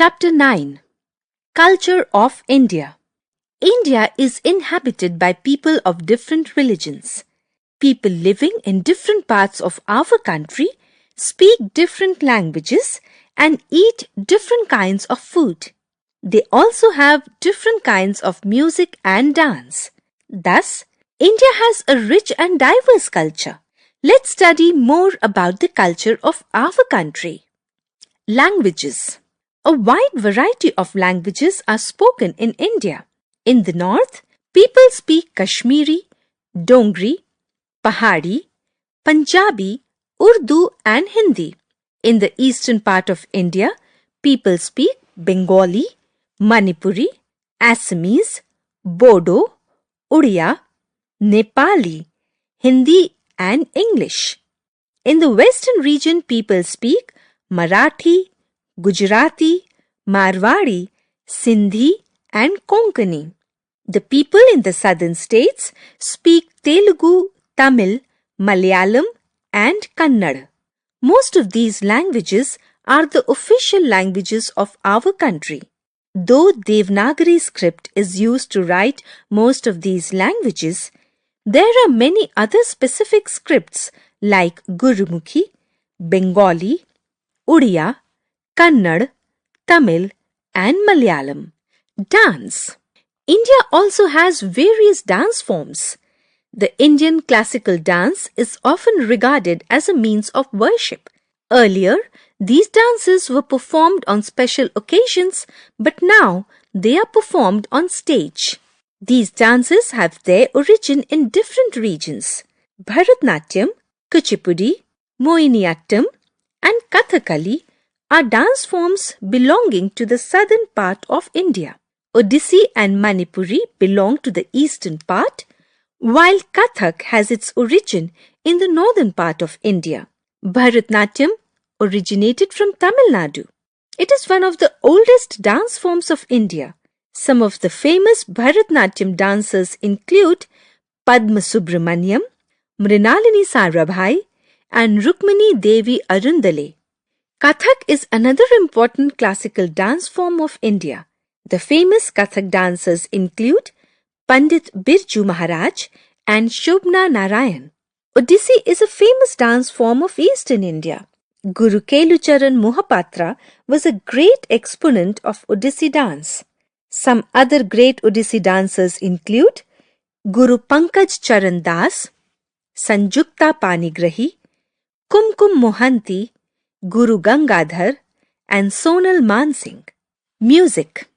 Chapter 9. Culture of India. India is inhabited by people of different religions. People living in different parts of our country speak different languages and eat different kinds of food. They also have different kinds of music and dance. Thus, India has a rich and diverse culture. Let's study more about the culture of our country. Languages. A wide variety of languages are spoken in India. In the north, people speak Kashmiri, Dongri, Pahari, Punjabi, Urdu and Hindi. In the eastern part of India, people speak Bengali, Manipuri, Assamese, Bodo, Odia, Nepali, Hindi and English. In the western region, people speak Marathi, Gujarati, Marwari, Sindhi and Konkani. The people in the southern states speak Telugu, Tamil, Malayalam and Kannada. Most of these languages are the official languages of our country. Though Devanagari script is used to write most of these languages, there are many other specific scripts like Gurumukhi, Bengali, Odia, Kannada, Tamil and Malayalam. Dance. India also has various dance forms. The Indian classical dance is often regarded as a means of worship. Earlier, these dances were performed on special occasions, but now they are performed on stage. These dances have their origin in different regions. Bharatnatyam, Kuchipudi, Mohiniyattam and Kathakali are dance forms belonging to the southern part of India. Odissi and Manipuri belong to the eastern part, while Kathak has its origin in the northern part of India. Bharatnatyam originated from Tamil Nadu. It is one of the oldest dance forms of India. Some of the famous Bharatnatyam dancers include Padma Subramaniam, Mrinalini Sarabhai and Rukmini Devi Arundale. Kathak is another important classical dance form of India. The famous Kathak dancers include Pandit Birju Maharaj and Shobna Narayan. Odissi is a famous dance form of eastern India. Guru Kelucharan Mohapatra was a great exponent of Odissi dance. Some other great Odissi dancers include Guru Pankaj Charan Das, Sanjukta Panigrahi, Kumkum Mohanty, Guru Gangadhar and Sonal Mansingh. Music.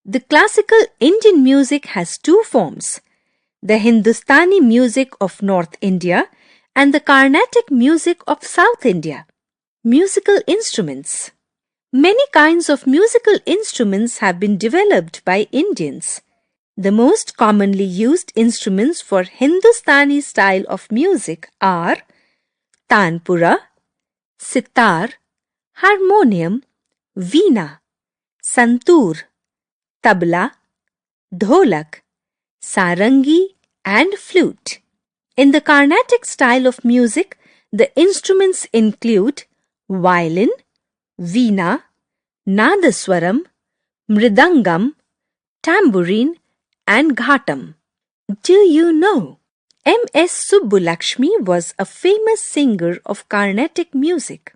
The classical Indian music has two forms, the Hindustani music of North India and the Carnatic music of South India. Musical instruments. Many kinds of musical instruments have been developed by Indians. The most commonly used instruments for Hindustani style of music are Tanpura, Sitar, Harmonium, Veena, Santoor, Tabla, Dholak, Sarangi and Flute. In the Carnatic style of music, the instruments include violin, Veena, Nadaswaram, Mridangam, Tambourine and Ghatam. Do you know? M.S. Subbulakshmi was a famous singer of Carnatic music.